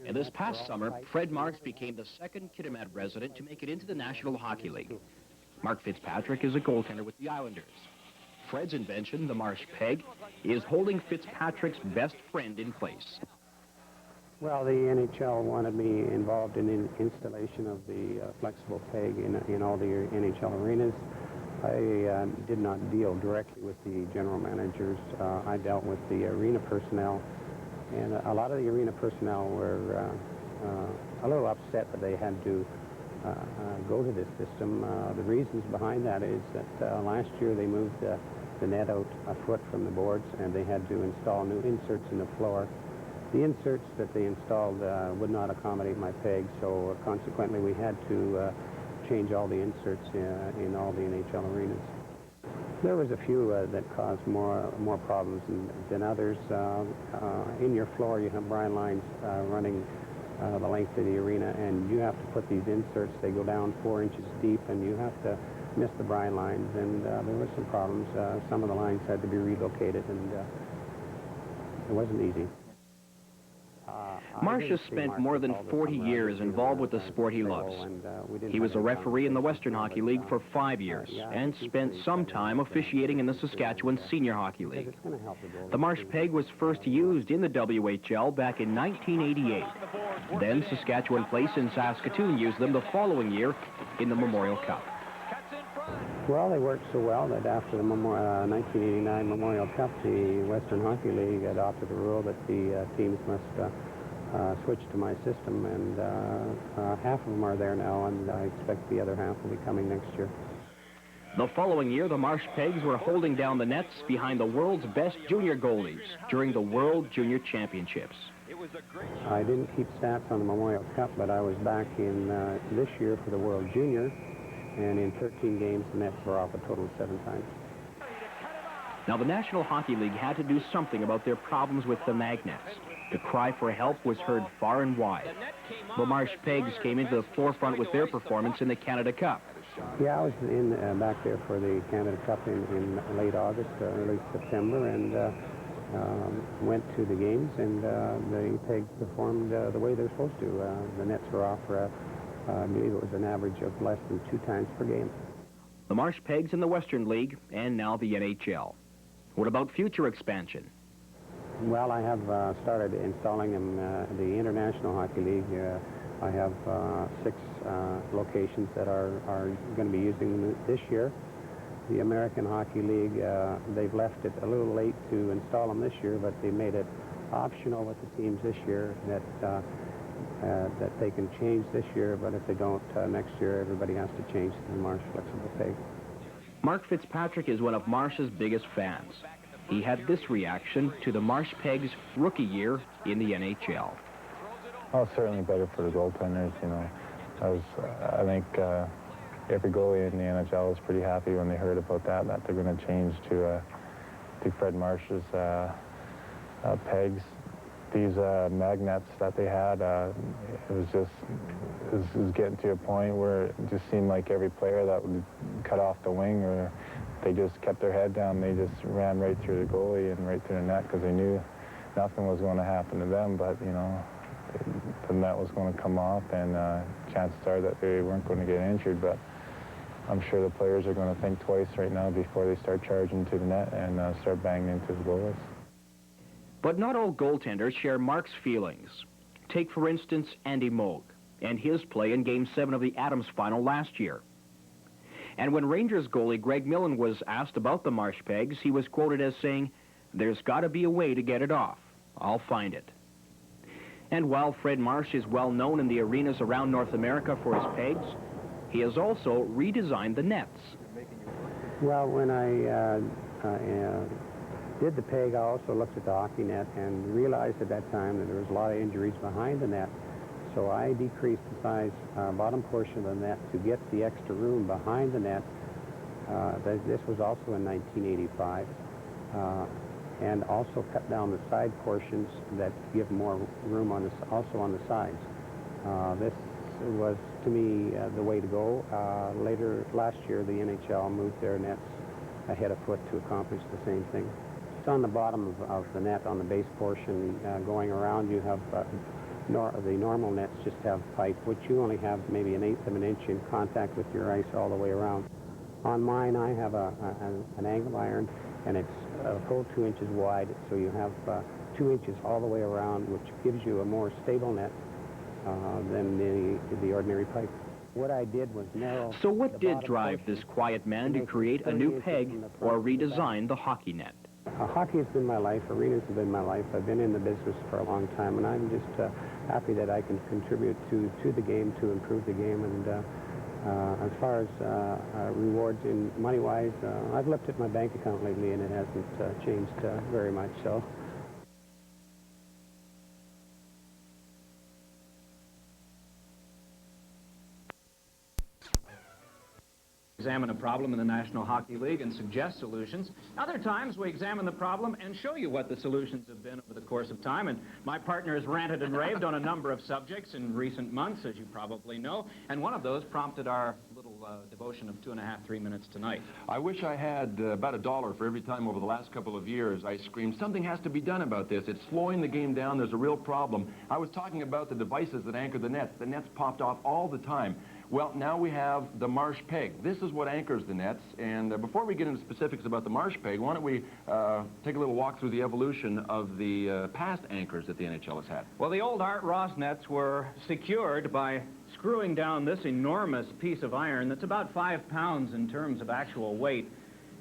And this past summer, Fred Marsh became the second Kitimat resident to make it into the National Hockey League. Mark Fitzpatrick is a goaltender with the Islanders. Fred's invention, the Marsh Peg, is holding Fitzpatrick's best friend in place. Well, the NHL wanted me involved in the installation of the flexible peg in all the NHL arenas. I did not deal directly with the general managers. I dealt with the arena personnel, and a lot of the arena personnel were a little upset that they had to go to this system. The reasons behind that is that last year they moved the net out a foot from the boards, and they had to install new inserts in the floor. The inserts that they installed would not accommodate my peg, so consequently we had to change all the inserts in all the NHL arenas. There was a few that caused more problems than others. In your floor you have brine lines running the length of the arena, and you have to put these inserts. They go down 4 inches deep, and you have to miss the brine lines, and there were some problems. Some of the lines had to be relocated, and it wasn't easy. Marsh has spent more than 40 years involved with the sport he loves. He was a referee in the Western Hockey League for 5 years and spent some time officiating in the Saskatchewan Senior Hockey League. The Marsh Peg was first used in the WHL back in 1988. Then Saskatchewan Place in Saskatoon used them the following year in the Memorial Cup. Well, they worked so well that after the 1989 Memorial Cup, the Western Hockey League adopted a rule that the teams must switch to my system, and half of them are there now, and I expect the other half will be coming next year. The following year, the Marsh Pegs were holding down the nets behind the world's best junior goalies during the World Junior Championships. I didn't keep stats on the Memorial Cup, but I was back in this year for the World Junior, and in 13 games, the nets were off a total of 7 times. Now, the National Hockey League had to do something about their problems with the magnets. The cry for help was heard far and wide. The Marsh Pegs came into the forefront with their performance in the Canada Cup. Yeah, I was back there for the Canada Cup in late August, early September, and went to the games, and the Pegs performed the way they're supposed to. The nets were off for, I believe it was an average of less than 2 times per game. The Marsh Pegs in the Western League, and now the NHL. What about future expansion? Well, I have started installing them. The International Hockey League, I have 6 locations that are going to be using them this year. The American Hockey League, they've left it a little late to install them this year, but they made it optional with the teams this year that they can change this year, but if they don't next year, everybody has to change to the Marsh Flexible Peg. Mark Fitzpatrick is one of Marsh's biggest fans. He had this reaction to the Marsh Pegs' rookie year in the NHL. Well, certainly better for the goaltenders, you know. I think every goalie in the NHL was pretty happy when they heard about that they're going to change to Fred Marsh's pegs. These magnets that they had, it was getting to a point where it just seemed like every player that would cut off the wing, or they just kept their head down, they just ran right through the goalie and right through the net, because they knew nothing was going to happen to them, but, you know, the net was going to come off, and chances are that they weren't going to get injured, but I'm sure the players are going to think twice right now before they start charging to the net and start banging into the goalies. But not all goaltenders share Mark's feelings. Take, for instance, Andy Moog and his play in Game 7 of the Adams final last year. And when Rangers goalie Greg Millen was asked about the Marsh Pegs, he was quoted as saying, "There's got to be a way to get it off. I'll find it." And while Fred Marsh is well known in the arenas around North America for his pegs, he has also redesigned the nets. Well, when I did the peg, I also looked at the hockey net and realized at that time that there was a lot of injuries behind the net. So I decreased the size bottom portion of the net to get the extra room behind the net. This was also in 1985. And also cut down the side portions that give more room also on the sides. This was, to me, the way to go. Later last year, the NHL moved their nets ahead a foot to accomplish the same thing. It's on the bottom of the net on the base portion going around. You have the normal nets just have pipe, which you only have maybe 1/8 of an inch in contact with your ice all the way around. On mine, I have an angle iron, and it's a full 2 inches wide, so you have 2 inches all the way around, which gives you a more stable net than the ordinary pipe. What I did was narrow... So what did drive this quiet man to create a new peg or redesign the hockey net? Hockey has been my life. Arenas have been my life. I've been in the business for a long time, and I'm just happy that I can contribute to the game, to improve the game. And as far as rewards in money-wise, I've looked at my bank account lately, and it hasn't changed very much. So. Examine a problem in the National Hockey League and suggest solutions. Other times we examine the problem and show you what the solutions have been over the course of time. And my partner has ranted and raved on a number of subjects in recent months, as you probably know. And one of those prompted our little devotion of 2.5, 3 minutes tonight. I wish I had about $1 for every time over the last couple of years I screamed, something has to be done about this. It's slowing the game down. There's a real problem. I was talking about the devices that anchor the nets. The nets popped off all the time. Well, now we have the Marsh Peg. This is what anchors the nets. And before we get into specifics about the Marsh Peg, why don't we take a little walk through the evolution of the past anchors that the NHL has had. Well, the old Art Ross nets were secured by screwing down this enormous piece of iron that's about 5 pounds in terms of actual weight.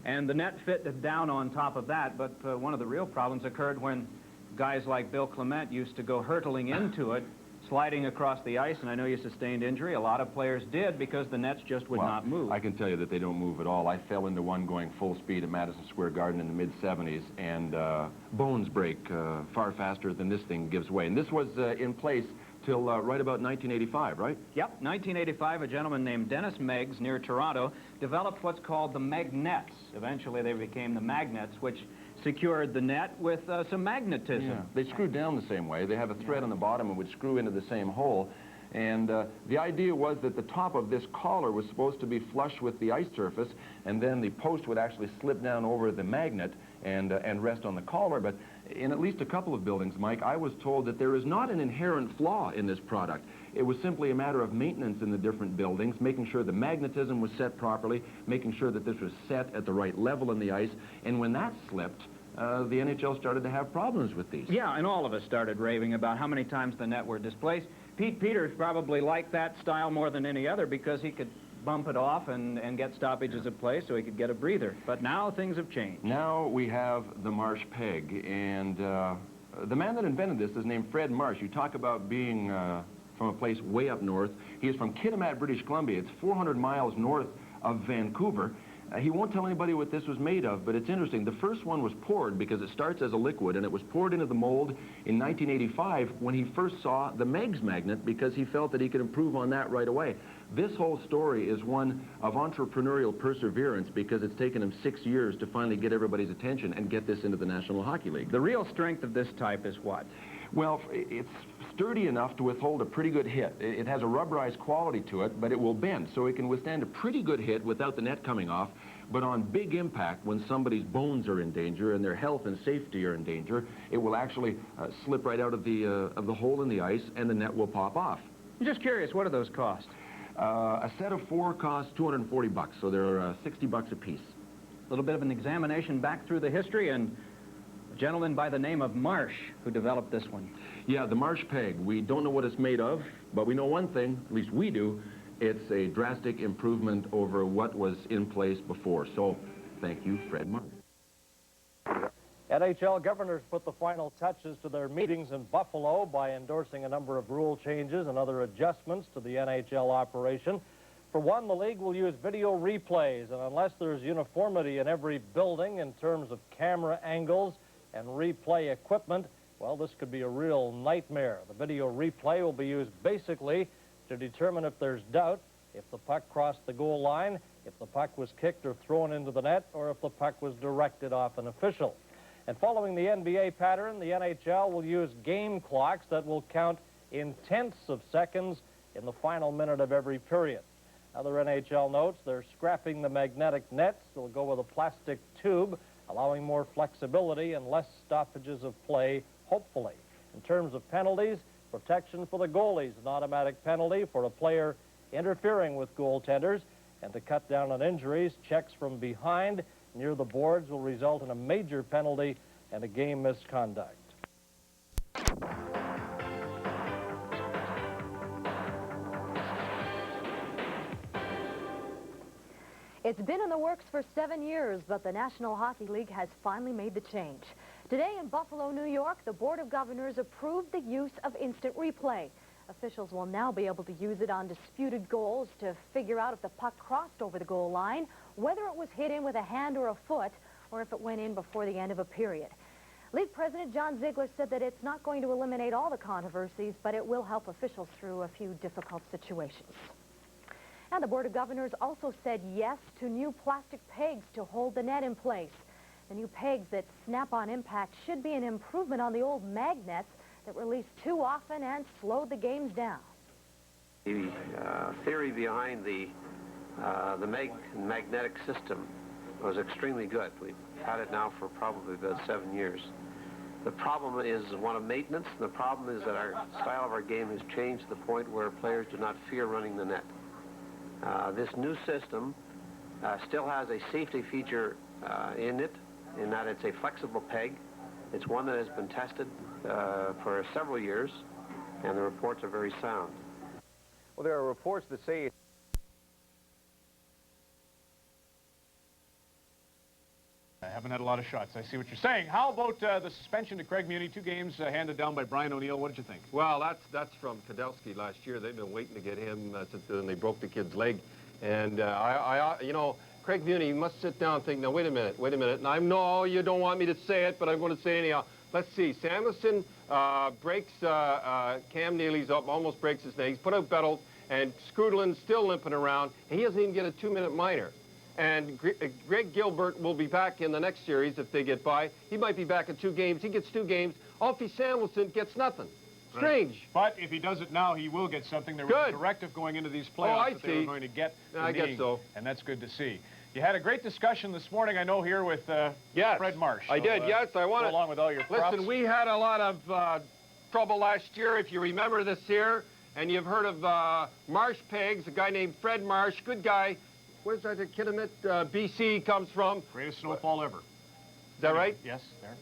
And the net fitted down on top of that, but one of the real problems occurred when guys like Bill Clements used to go hurtling into it, sliding across the ice, and I know you sustained injury. A lot of players did because the nets just would not move. I can tell you that they don't move at all. I fell into one going full speed at Madison Square Garden in the mid-'70s, and bones break far faster than this thing gives way. And this was in place till right about 1985, right? Yep, 1985, a gentleman named Dennis Meggs near Toronto developed what's called the magnets. Eventually they became the magnets, which secured the net with some magnetism. Yeah. They screwed down the same way. They have a thread on the bottom and would screw into the same hole. And the idea was that the top of this collar was supposed to be flush with the ice surface, and then the post would actually slip down over the magnet and rest on the collar. But in at least a couple of buildings, Mike, I was told that there is not an inherent flaw in this product. It was simply a matter of maintenance in the different buildings, making sure the magnetism was set properly, making sure that this was set at the right level in the ice. And when that slipped, the NHL started to have problems with these. Yeah, and all of us started raving about how many times the net were displaced. Pete Peters probably liked that style more than any other because he could bump it off and get stoppages of play so he could get a breather. But now things have changed. Now we have the Marsh Peg, and the man that invented this is named Fred Marsh. You talk about being from a place way up north. He is from Kitimat, British Columbia. It's 400 miles north of Vancouver. He won't tell anybody what this was made of, but it's interesting. The first one was poured because it starts as a liquid, and it was poured into the mold in 1985 when he first saw the Meggs magnet because he felt that he could improve on that right away. This whole story is one of entrepreneurial perseverance because it's taken him 6 years to finally get everybody's attention and get this into the National Hockey League. The real strength of this type is what? Well, it's sturdy enough to withhold a pretty good hit. It has a rubberized quality to it, but it will bend, so it can withstand a pretty good hit without the net coming off. But on big impact, when somebody's bones are in danger and their health and safety are in danger, it will actually slip right out of the hole in the ice, and the net will pop off. I'm just curious, what do those cost? A set of 4 costs $240, so they're $60 a piece. A little bit of an examination back through the history, and a gentleman by the name of Marsh who developed this one. Yeah, the Marsh Peg. We don't know what it's made of, but we know one thing, at least we do. It's a drastic improvement over what was in place before. So, thank you, Fred Marsh. NHL governors put the final touches to their meetings in Buffalo by endorsing a number of rule changes and other adjustments to the NHL operation. For one, the league will use video replays, and unless there's uniformity in every building in terms of camera angles and replay equipment, well, this could be a real nightmare. The video replay will be used basically to determine if there's doubt, if the puck crossed the goal line, if the puck was kicked or thrown into the net, or if the puck was directed off an official. And following the NBA pattern, the NHL will use game clocks that will count in tenths of seconds in the final minute of every period. Other NHL notes, they're scrapping the magnetic nets. They'll go with a plastic tube allowing more flexibility and less stoppages of play, hopefully. In terms of penalties, protection for the goalies, an automatic penalty for a player interfering with goaltenders, and to cut down on injuries, checks from behind near the boards will result in a major penalty and a game misconduct. It's been in the works for 7 years, but the National Hockey League has finally made the change. Today in Buffalo, New York, the Board of Governors approved the use of instant replay. Officials will now be able to use it on disputed goals to figure out if the puck crossed over the goal line, whether it was hit in with a hand or a foot, or if it went in before the end of a period. League President John Ziegler said that it's not going to eliminate all the controversies, but it will help officials through a few difficult situations. And the Board of Governors also said yes to new plastic pegs to hold the net in place. The new pegs that snap on impact should be an improvement on the old magnets that released too often and slowed the games down. The theory behind the magnetic system was extremely good. We've had it now for probably about 7 years. The problem is one of maintenance, and the problem is that our style of our game has changed to the point where players do not fear running the net. This new system still has a safety feature in it, in that it's a flexible peg. It's one that has been tested for several years, and the reports are very sound. Well, there are reports that say I haven't had a lot of shots. I see what you're saying. How about the suspension to Craig Muni? 2 games handed down by Brian O'Neill. What did you think? Well, that's from Kadelsky last year. They've been waiting to get him since then they broke the kid's leg. And you know, Craig Muni must sit down and think, now, wait a minute. And no, you don't want me to say it, but I'm going to say it anyhow. Let's see. Samuelson breaks Cam Neely's up, almost breaks his neck. He's put out Bettles, and Scrudlin's still limping around, and he doesn't even get a 2-minute minor. And Greg Gilbert will be back in the next series if they get by. He might be back in 2 games. He gets 2 games. Alfie Samuelson gets nothing. Strange. But if he does it now, he will get something. There was a directive going into these playoffs that they were going to get the I guess so. And that's good to see. You had a great discussion this morning, I know, here with Fred Marsh. I did, yes. I want to go along with all your props. Listen, we had a lot of trouble last year, if you remember this year. And you've heard of Marsh Pegs, a guy named Fred Marsh, good guy. Where's that kid in it? BC comes from. Greatest snowfall ever. Is that right? Yes, there.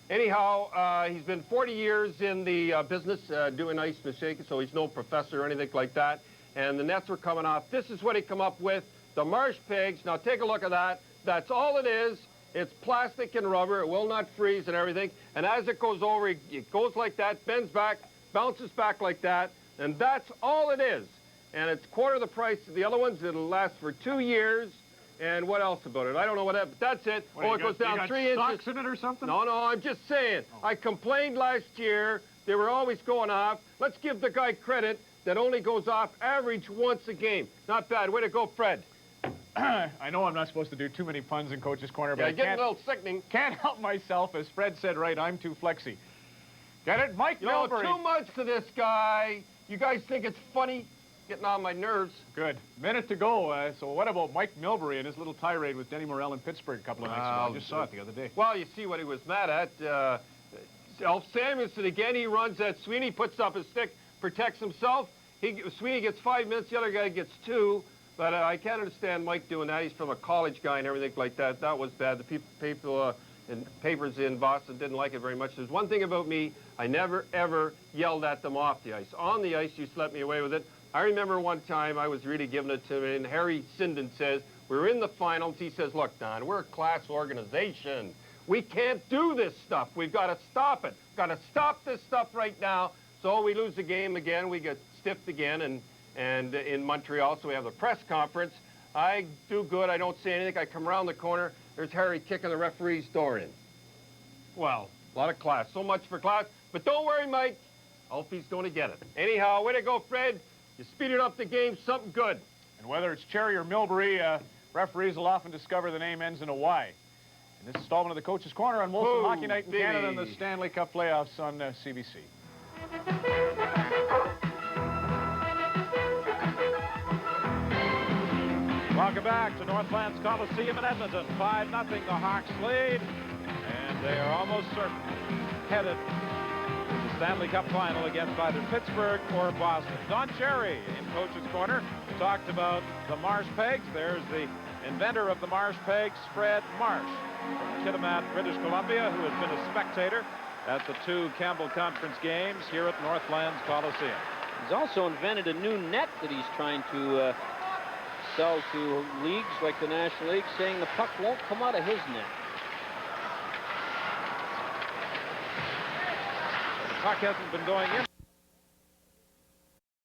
Anyhow, he's been 40 years in the business doing ice shaking, so he's no professor or anything like that. And the nets were coming off. This is what he come up with, the Marsh Pegs. Now take a look at that. That's all it is. It's plastic and rubber. It will not freeze and everything. And as it goes over, it goes like that, bends back, bounces back like that, and that's all it is. And it's quarter the price of the other ones. It'll last for 2 years. And what else about it? I don't know what, but that's it. What, it goes down 3 inches. Stocks in it or something? No, I'm just saying. Oh. I complained last year. They were always going off. Let's give the guy credit that only goes off average once a game. Not bad. Way to go, Fred. I know I'm not supposed to do too many puns in Coach's Corner, but I getting a little sickening. Can't help myself. As Fred said, right, I'm too flexy. Get it? Mike Milbury. Too much to this guy. You guys think it's funny? Getting on my nerves. Good. Minute to go. So what about Mike Milbury and his little tirade with Denny Morrell in Pittsburgh a couple of nights ago? I just saw it the other day. Well, you see what he was mad at. Elf Samuelson, again, he runs at Sweeney, puts up his stick, protects himself. Sweeney gets 5 minutes, the other guy gets 2. But I can't understand Mike doing that. He's from a college guy and everything like that. That was bad. The people in papers in Boston didn't like it very much. There's one thing about me. I never, ever yelled at them off the ice. On the ice, you just let me away with it. I remember one time I was really giving it to him, and Harry Sinden says, we're in the finals. He says, look, Don, we're a class organization. We can't do this stuff. We've got to stop it. Got to stop this stuff right now. So we lose the game again. We get stiffed again, and in Montreal, so we have the press conference. I do good. I don't say anything. I come around the corner. There's Harry kicking the referee's door in. Well, a lot of class. So much for class. But don't worry, Mike. Alfie's going to get it. Anyhow, way to go, Fred. You speeded up the game, something good. And whether it's Cherry or Milbury, referees will often discover the name ends in a Y. In this installment of the Coach's Corner on Wilson Hockey Night in Canada and the Stanley Cup playoffs on CBC. Welcome back to Northlands Coliseum in Edmonton. 5-0 the Hawks lead, and they are almost certain headed to the Stanley Cup final against either Pittsburgh or Boston. Don Cherry in Coach's Corner talked about the Marsh Pegs. There's the inventor of the Marsh Pegs, Fred Marsh, from Kitimat, British Columbia, who has been a spectator at the 2 Campbell Conference games here at Northlands Coliseum. He's also invented a new net that he's trying to sell to leagues like the National League, saying the puck won't come out of his net. The puck hasn't been going in.